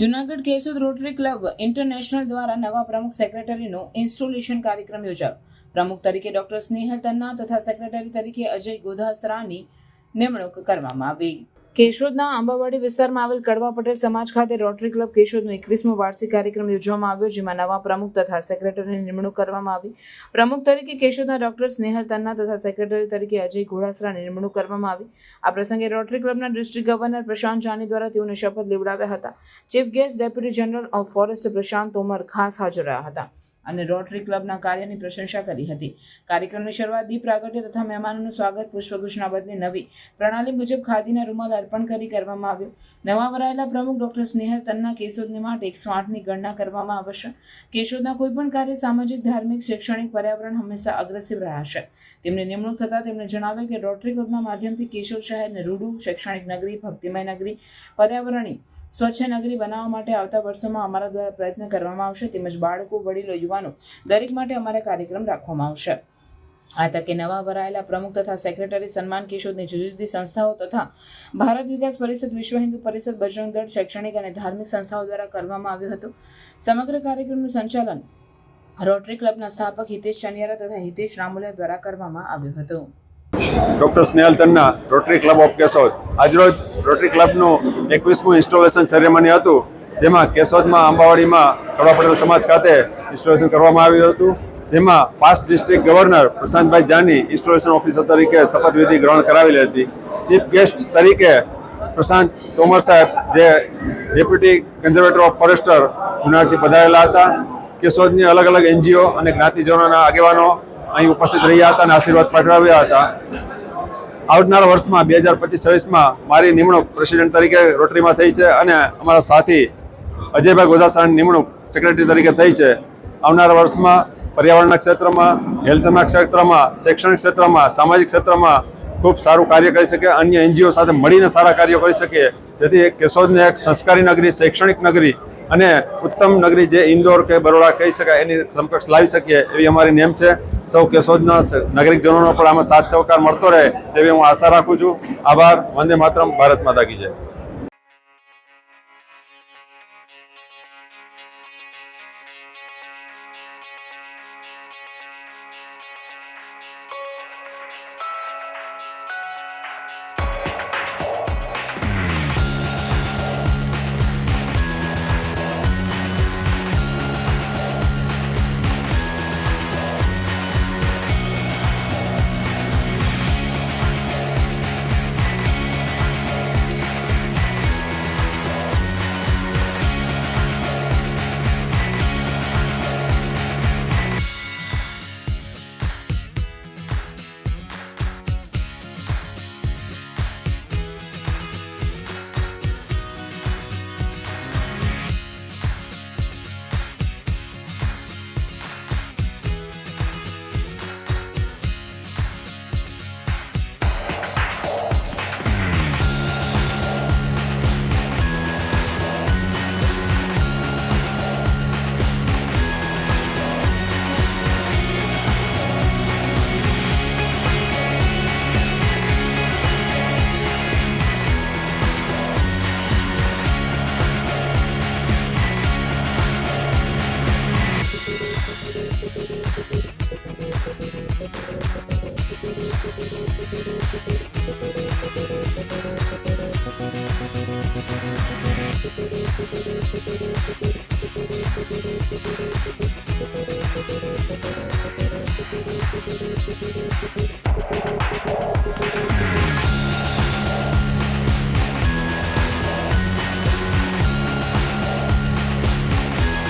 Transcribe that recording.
Junagadh Keshod rotary club international દ્વારા નવા પ્રમુખ સેક્રેટરીનો ઇન્સ્ટોલેશન કાર્યક્રમ યોજાયો। પ્રમુખ તરીકે ડોક્ટર સ્નેહલ તન્ના તથા સેક્રેટરી તરીકે અજય ગોધાસરાની નિમણૂક કરવામાં આવી। કેશોદના આંબાવાડી વિસ્તારમાં આવેલ કડવા પટેલ સમાજ ખાતે રોટરી ક્લબ કેશોદનો 21મો વાર્ષિક કાર્યક્રમ યોજવામાં આવ્યો, જેમાં નવા પ્રમુખ તથા સેક્રેટરીની નિમણૂક કરવામાં આવી। પ્રમુખ તરીકે કેશોદના ડોક્ટર સ્નેહલ તન્ના તથા સેક્રેટરી તરીકે અજય ઘોડાસરાની નિમણૂક કરવામાં આવી। આ પ્રસંગે રોટરી ક્લબના ડિસ્ટ્રિક્ટ ગવર્નર પ્રશાંત જાની દ્વારા તેઓને શપથ લેવડાવ્યા હતા। Chief guest deputy general of forest Prashant Tomar ખાસ હાજર રહ્યા હતા અને રોટરી ક્લબના કાર્યની પ્રશંસા કરી હતી। કાર્યક્રમની શરૂઆત દીપ પ્રાગટ્ય તથા મહેમાનોનું સ્વાગત પુષ્પગુચ્છના બદલે નવી પ્રણાલી મુજબ ખાદીના રૂમાલ અર્પણ કરી કરવામાં આવ્યો। નવા વરાયેલા પ્રમુખ ડોક્ટર સ્નેહલ તન્ના કેશોદની માટે 108ની ગણના કરવામાં આવશે। કેશોદના કોઈપણ કાર્ય સામાજિક, ધાર્મિક, શૈક્ષણિક, પર્યાવરણ હંમેશા અગ્રેસિવ રહ્યા છે। તેમની નિમણૂક થતાં તેમણે જણાવેલ કે રોટરી ક્લબના માધ્યમથી કેશોદ શહેરને રૂડુ, શૈક્ષણિક નગરી, ભક્તિમય નગરી, પર્યાવરણી સ્વચ્છ નગરી બનાવવા માટે આવતા વર્ષોમાં અમારા દ્વારા પ્રયત્ન કરવામાં આવશે। તેમજ બાળકો, વડીલો, યુવાનો દરેક માટે અમારા કાર્યક્રમ રાખવામાં આવશે। આ તકે નવા વરાયેલા પ્રમુખ તથા સેક્રેટરી સન્માન કેશોદની જુદી જુદી સંસ્થાઓ તથા ભારત વિકાસ પરિષદ, વિશ્વ હિન્દુ પરિષદ, બજરંગ દળ, શૈક્ષણિક અને ધાર્મિક સંસ્થાઓ દ્વારા કરવામાં આવ્યું હતું। સમગ્ર કાર્યક્રમનું સંચાલન રોટરી ક્લબના સ્થાપક હિતેશ ચનિયારા તથા હિતેશ રામોલિયા દ્વારા કરવામાં આવ્યું હતું। Doctor Snehal Tanna, rotary club of Keshod. આજરોજ રોટરી ક્લબનું 21મું ઇન્સ્ટોલેશન સેરેમની હતું, જેમાં કેશોદમાં આંબાવાડીમાં કડવા પટેલ સમાજ ખાતે ઇન્સ્ટોલેશન કરવામાં આવ્યું હતું, જેમાં પાસ્ટ ડિસ્ટ્રિક્ટ ગવર્નર પ્રશાંતભાઈ જાની ઇન્સ્ટોલેશન ઓફિસર તરીકે શપથવિધિ ગ્રહણ કરાવેલી હતી। ચીફ ગેસ્ટ તરીકે પ્રશાંત તોમર સાહેબ, જે ડેપ્યુટી કન્ઝર્વેટર ઓફ ફોરેસ્ટર જૂનાગઢથી પધારેલા હતા। કેશોદની અલગ અલગ એનજીઓ અને જ્ઞાતિજનોના આગેવાનો અહીં ઉપસ્થિત રહ્યા હતા અને આશીર્વાદ પાઠવ્યા હતા। આવનારા વર્ષમાં 2025-26માં મારી નિમણૂક પ્રેસિડેન્ટ તરીકે રોટરીમાં થઈ છે અને અમારા સાથી અજયભાઈ ગોધાસરાની નિમણૂક સેક્રેટરી તરીકે થઈ છે। આવનારા વર્ષમાં પર્યાવરણના ક્ષેત્રમાં, હેલ્થના ક્ષેત્રમાં, શૈક્ષણિક ક્ષેત્રમાં, સામાજિક ક્ષેત્રમાં ખૂબ સારું કાર્ય કરી શકે, અન્ય એનજીઓ સાથે મળીને સારા કાર્યો કરી શકીએ, જેથી કેશોદને એક સંસ્કારી નગરી, શૈક્ષણિક નગરી અને ઉત્તમ નગરી જે ઇન્દોર કે બરોડા કહી શકાય એની સમકક્ષ લાવી શકીએ એવી અમારી નેમ છે। સૌ કેશોદના નાગરિકજનોનો પણ આમાં સાથ સહકાર મળતો રહે તેવી હું આશા રાખું છું। આભાર। વંદે માતરમ। ભારત માતા કી જય।